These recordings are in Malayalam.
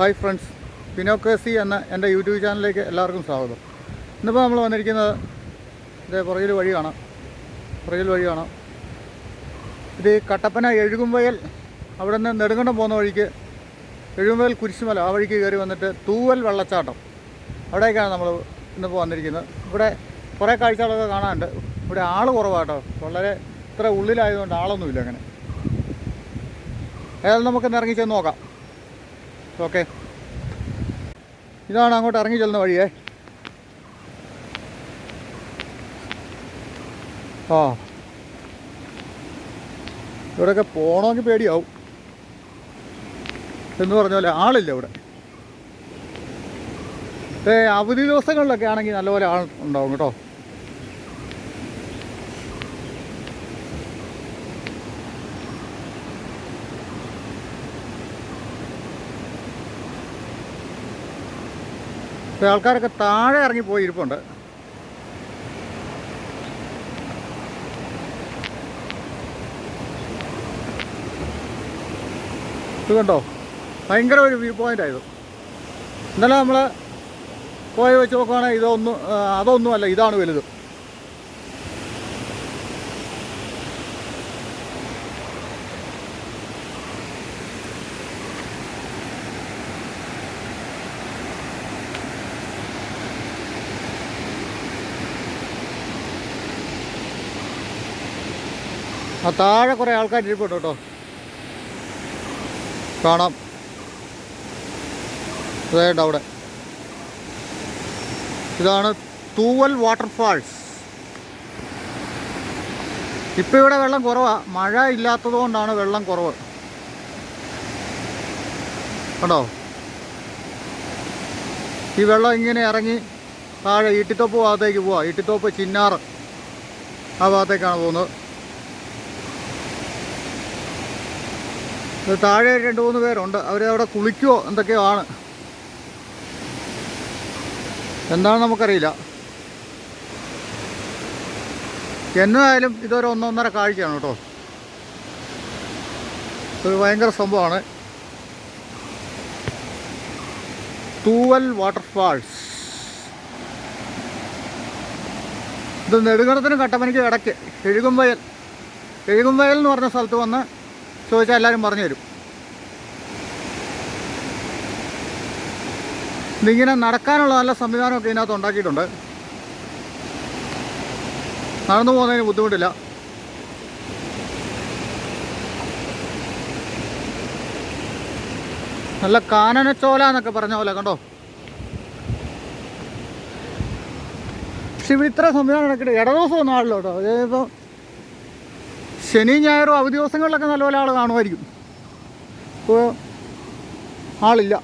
ഹായ് ഫ്രണ്ട്സ്, പിനോക്കേസി എന്ന എൻ്റെ യൂട്യൂബ് ചാനലിലേക്ക് എല്ലാവർക്കും സ്വാഗതം. ഇന്നിപ്പോൾ നമ്മൾ വന്നിരിക്കുന്നത് ഇതേ പുറകിൽ വഴി കാണാം. ഇത് കട്ടപ്പന എഴുകുംവയൽ, അവിടെ നിന്ന് നെടുങ്കണ്ടം പോകുന്ന വഴിക്ക് എഴുകുംവയൽ കുരിശുമല, ആ വഴിക്ക് കയറി വന്നിട്ട് തൂവൽ വെള്ളച്ചാട്ടം, അവിടേക്കാണ് നമ്മൾ ഇന്നിപ്പോൾ വന്നിരിക്കുന്നത്. ഇവിടെ കുറേ കാഴ്ചകളൊക്കെ കാണാനുണ്ട്. ഇവിടെ ആൾ കുറവാട്ടോ, വളരെ ഇത്ര ഉള്ളിലായതുകൊണ്ട് ആളൊന്നുമില്ല അങ്ങനെ. ഏതായാലും നമുക്കൊന്ന് ഇറങ്ങി ചെന്ന് നോക്കാം. ഓക്കെ, ഇതാണ് അങ്ങോട്ട് ഇറങ്ങി ചെല്ലുന്ന വഴിയേ. ഇവിടെയൊക്കെ പോകണമെങ്കിൽ പേടിയാവും എന്ന് പറഞ്ഞ പോലെ ആളില്ല ഇവിടെ. അവധി ദിവസങ്ങളിലൊക്കെ ആണെങ്കിൽ നല്ലപോലെ ആൾ ഉണ്ടാവും കേട്ടോ. ആൾക്കാരൊക്കെ താഴെ ഇറങ്ങി പോയി ഇരിപ്പുണ്ട്. ഇത് കണ്ടോ, ഭയങ്കര ഒരു വ്യൂ പോയിൻ്റ് ആയത്. ഇന്നലെ നമ്മൾ പോയി വെച്ച് നോക്കുകയാണെങ്കിൽ അതൊന്നുമല്ല, ഇതാണ് വലുത്. ആ താഴെ കുറേ ആൾക്കാർ ഇരിപ്പുണ്ട് കേട്ടോ, കാണാം. അതായത് അവിടെ ഇതാണ് തൂവൽ വാട്ടർഫാൾസ്. ഇപ്പം ഇവിടെ വെള്ളം കുറവാണ്, മഴ ഇല്ലാത്തത് കൊണ്ടാണ് വെള്ളം കുറവ്. കണ്ടോ, ഈ വെള്ളം ഇങ്ങനെ ഇറങ്ങി താഴെ ഈട്ടിത്തോപ്പ് ഭാഗത്തേക്ക് പോവാം. ഈട്ടിത്തോപ്പ്, ചിന്നാറ് ആ ഭാഗത്തേക്കാണ് പോകുന്നത്. താഴെ 2-3 പേരുണ്ട്, അവരവിടെ കുളിക്കുമോ എന്തൊക്കെയോ ആണ്, എന്താണെന്ന് നമുക്കറിയില്ല. എന്നായാലും ഇതൊരു 1-1.5 കാഴ്ചയാണ് കേട്ടോ. ഇത് ഭയങ്കര സംഭവമാണ്. തൂവൽ വാട്ടർഫാൾസ്. ഇത് നെടുങ്കണ്ടത്തിനും കട്ടപ്പനയ്ക്കും ഇടയ്ക്ക് എഴുകുംവയൽ എന്ന് പറഞ്ഞ സ്ഥലത്ത് വന്ന് ചോദിച്ചാൽ എല്ലാവരും പറഞ്ഞു തരും. ഇതിങ്ങനെ നടക്കാനുള്ള നല്ല സംവിധാനമൊക്കെ ഇതിനകത്ത് ഉണ്ടാക്കിയിട്ടുണ്ട്. നടന്നു പോകുന്നതിന് ബുദ്ധിമുട്ടില്ല. നല്ല കാനനച്ചോല എന്നൊക്കെ പറഞ്ഞ പോലെ കണ്ടോ. പക്ഷെ ഇവിടെ ഇത്ര സംവിധാനം ഉണ്ടാക്കിയിട്ട് ഇടദിവസമൊന്നും ആണല്ലോ കേട്ടോ. അതായത് ശനിയും ഞായറും അവധി ദിവസങ്ങളിലൊക്കെ നല്ലപോലെ ആൾ കാണുമായിരിക്കും. ഇപ്പോൾ ആളില്ല.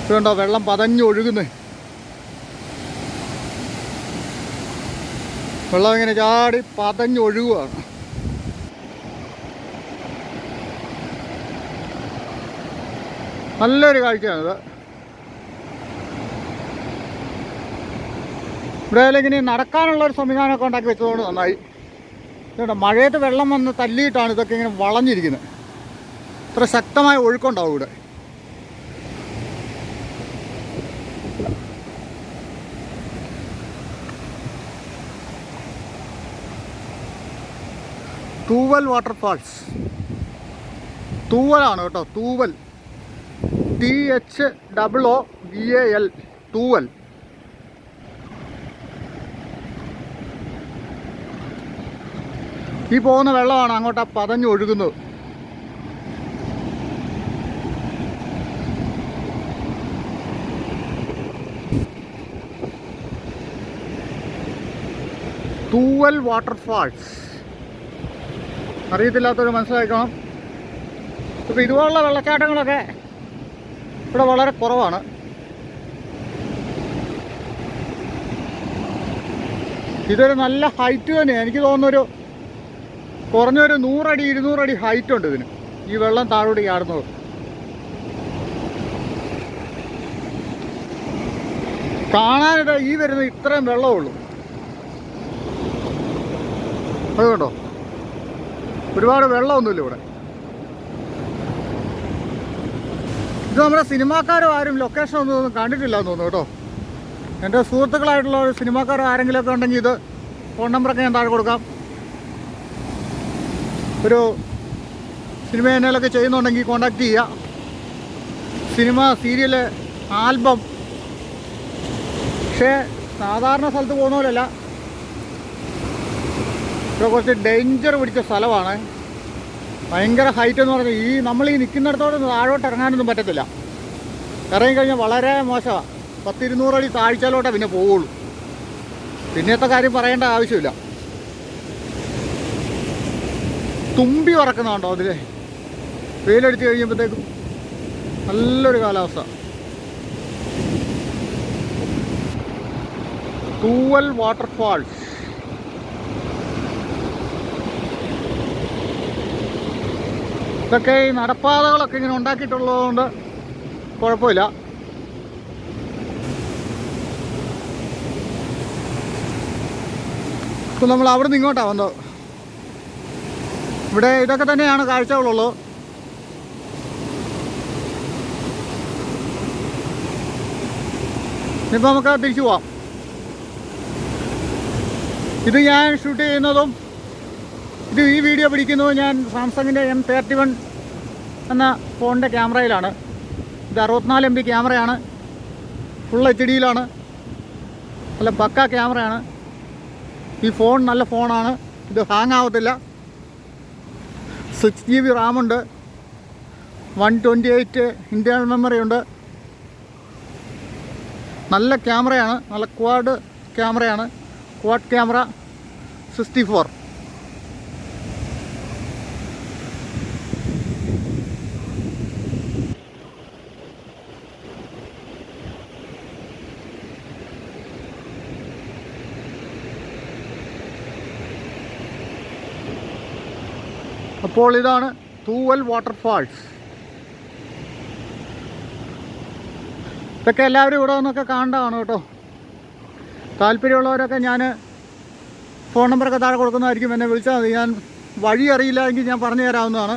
ഇതുകൊണ്ടോ വെള്ളം പതഞ്ഞൊഴുകുന്നേ. വെള്ളം ഇങ്ങനെ ചാടി പതഞ്ഞൊഴുകുകയാണ്. നല്ലൊരു കാഴ്ചയാണിത്. ഇവിടെ ഇങ്ങനെ നടക്കാനുള്ളൊരു സംവിധാനമൊക്കെ ഉണ്ടാക്കി വെച്ചതുകൊണ്ട് നന്നായി. ഇതുകൊണ്ട് മഴയത്ത് വെള്ളം വന്ന് തല്ലിയിട്ടാണ് ഇതൊക്കെ ഇങ്ങനെ വളഞ്ഞിരിക്കുന്നത്. ഇത്ര ശക്തമായ ഒഴുക്കുണ്ടാവും ഇവിടെ. തൂവൽ വാട്ടർഫാൾസ്. തൂവലാണ് കേട്ടോ, തൂവൽ. THOOVAL, തൂവൽ. ഈ പോകുന്ന വെള്ളമാണ് അങ്ങോട്ട് പതഞ്ഞൊഴുകുന്നത്. തൂവൽ വാട്ടർഫാൾസ്. അറിയത്തില്ലാത്തവർ മനസ്സിലാക്കണം. ഇപ്പോൾ ഇതുപോലുള്ള വെള്ളച്ചാട്ടങ്ങളൊക്കെ ഇവിടെ വളരെ കുറവാണ്. ഇതൊരു നല്ല ഹൈറ്റ് തന്നെയാണ്. എനിക്ക് തോന്നുന്നൊരു കുറഞ്ഞൊരു 100 അടി 200 അടി ഹൈറ്റ് ഉണ്ട് ഇതിന്, ഈ വെള്ളം താഴോട്ട് ചാടുന്നത്. കാണാനായിട്ട് ഈ വരുന്ന ഇത്രയും വെള്ളമേ ഉള്ളൂ. അതുകൊണ്ടോ ഒരുപാട് വെള്ളമൊന്നുമില്ല ഇവിടെ. ഇത് നമ്മുടെ സിനിമാക്കാരും ആരും ലൊക്കേഷൻ ഒന്നും കണ്ടിട്ടില്ല എന്ന് തോന്നുന്നു കേട്ടോ. എൻ്റെ സുഹൃത്തുക്കളായിട്ടുള്ള ഒരു സിനിമാക്കാരോ ആരെങ്കിലുമൊക്കെ ഉണ്ടെങ്കിൽ ഇത് ഫോൺ നമ്പറൊക്കെ ഞാൻ താഴെ കൊടുക്കാം. ഒരു സിനിമ എന്നേലൊക്കെ ചെയ്യുന്നുണ്ടെങ്കിൽ കോണ്ടാക്ട് ചെയ്യുക. Cinema, serial, album. പക്ഷേ സാധാരണ സ്ഥലത്ത് പോകുന്ന പോലെയല്ല, ഇവിടെ കുറച്ച് ഡേഞ്ചർ പിടിച്ച സ്ഥലമാണ്. ഭയങ്കര ഹൈറ്റ് എന്ന് പറഞ്ഞാൽ നമ്മൾ ഈ നിൽക്കുന്നിടത്തോടെ താഴോട്ട് ഇറങ്ങാനൊന്നും പറ്റത്തില്ല. ഇറങ്ങിക്കഴിഞ്ഞാൽ വളരെ മോശമാണ്. 100-200 അടി താഴ്ചയിലോട്ടേ പിന്നെ പോവുള്ളൂ. പിന്നത്തെ കാര്യം പറയേണ്ട ആവശ്യമില്ല. തുമ്പി പറക്കുന്നുണ്ടോ അതിൽ? വെയിലടിച്ച് കഴിയുമ്പോഴത്തേക്കും നല്ലൊരു കാലാവസ്ഥ. തൂവൽ വാട്ടർഫാൾസ്. ഇതൊക്കെ ഈ നടപ്പാതകളൊക്കെ ഇങ്ങനെ ഉണ്ടാക്കിയിട്ടുള്ളതുകൊണ്ട് കുഴപ്പമില്ല. ഇപ്പം നമ്മൾ അവിടെ നിന്ന് ഇങ്ങോട്ടാണ് വന്നത്. ഇവിടെ ഇതൊക്കെ തന്നെയാണ് കാഴ്ചകളുള്ളത്. ഇനിയിപ്പോൾ നമുക്ക് തിരിച്ചു പോവാം. ഇത് ഞാൻ ഷൂട്ട് ചെയ്യുന്നതും ഈ വീഡിയോ പിടിക്കുന്നതും ഞാൻ സാംസങ്ങിൻ്റെ M31 എന്ന ഫോണിൻ്റെ ക്യാമറയിലാണ്. ഇത് 64 MB ക്യാമറയാണ്. ഫുൾ HD-യിലാണ്. നല്ല പക്ക ക്യാമറയാണ്. ഈ ഫോൺ നല്ല ഫോണാണ്. ഇത് ഹാങ് ആവത്തില്ല. 6 GB റാമുണ്ട്. 128 ഇൻറ്റേർണൽ മെമ്മറി ഉണ്ട്. നല്ല ക്യാമറയാണ്. നല്ല ക്വാഡ് ക്യാമറയാണ്. Quad camera 64. അപ്പോൾ ഇതാണ് തൂവൽ വാട്ടർഫാൾസ്. ഇതൊക്കെ എല്ലാവരും ഇവിടെ നിന്നൊക്കെ കാണേണ്ടതാണ് കേട്ടോ. താല്പര്യമുള്ളവരൊക്കെ ഞാൻ ഫോൺ നമ്പറൊക്കെ താഴെ കൊടുക്കുന്നതായിരിക്കും. എന്നെ വിളിച്ചാൽ മതി. ഞാൻ വഴി അറിയില്ല എങ്കിൽ ഞാൻ പറഞ്ഞു തരാവുന്നതാണ്.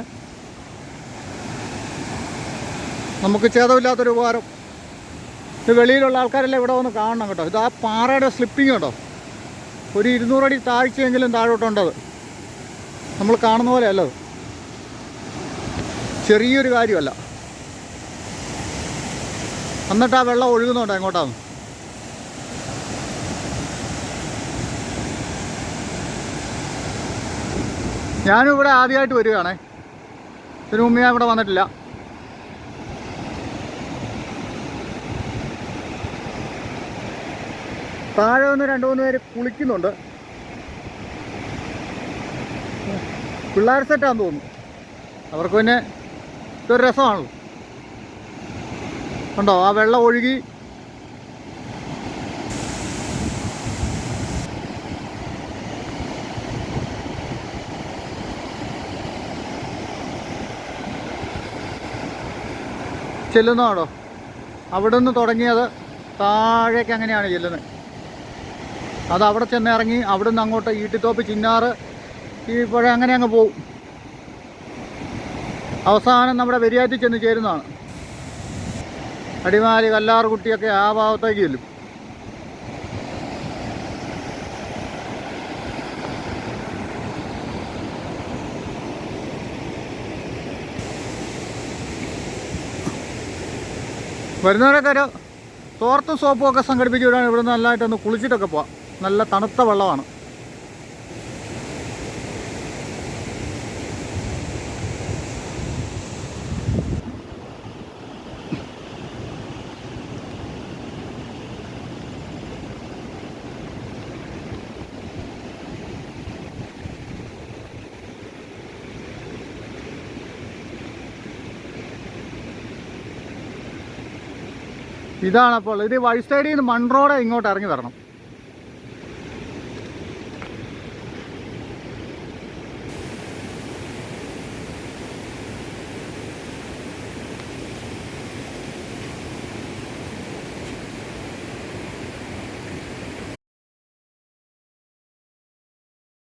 നമുക്ക് ഛേദമില്ലാത്തൊരു ഉപകാരം. ഇത് വെളിയിലുള്ള ആൾക്കാരെല്ലാം ഇവിടെ വന്ന് കാണണം കേട്ടോ. ഇത് ആ പാറയുടെ സ്ലിപ്പിങ് കേട്ടോ. ഒരു 200 അടി താഴ്ചയെങ്കിലും താഴോട്ടുണ്ടത്. നമ്മൾ കാണുന്ന പോലെ അല്ലത്. ചെറിയൊരു കാര്യമല്ല. എന്നിട്ട് ആ വെള്ളം ഒഴുകുന്നുണ്ടോ എങ്ങോട്ടാണ്? ഞാനും ഇവിടെ ആദ്യമായിട്ട് വരികയാണേ. ഇതിനു മുമ്പ് ഞാൻ ഇവിടെ വന്നിട്ടില്ല. താഴെ ഒന്ന് 2-3 പേര് കുളിക്കുന്നുണ്ട്. പിള്ളേർ സെറ്റാന്ന് തോന്നുന്നു. അവർക്ക് പിന്നെ ഇതൊരു രസമാണല്ലോ. ഉണ്ടോ ആ വെള്ളം ഒഴുകി. ചെല്ലുന്നതാണോ? അവിടെ നിന്ന് തുടങ്ങിയത് താഴേക്ക് അങ്ങനെയാണ് ചെല്ലുന്നത്. അത് അവിടെ ചെന്ന് ഇറങ്ങി അവിടെ നിന്ന് അങ്ങോട്ട് ഈട്ടിത്തോപ്പ്, ചിന്നാറ്, ഈ പുഴ അങ്ങനെ അങ്ങ് പോവും. അവസാനം നമ്മുടെ വെരിയാറ്റിൽ ചെന്ന് ചേരുന്നതാണ്. അടിമാലി, കല്ലാർകുട്ടിയൊക്കെ ആ ഭാഗത്തേക്ക് ചെല്ലും. വരുന്നവരൊക്കെ ഒരു തോർത്തും സോപ്പും ഒക്കെ സംഘടിപ്പിച്ച് വിടാൻ ഇവിടെ നല്ലതായിട്ടൊന്ന് കുളിച്ചിട്ടൊക്കെ പോവാം. നല്ല തണുത്ത വെള്ളമാണ്. ഇതാണപ്പോൾ ഇത് വഴി സൈഡിൽ നിന്ന് മൺറോഡ് ഇങ്ങോട്ട് ഇറങ്ങി വരണം.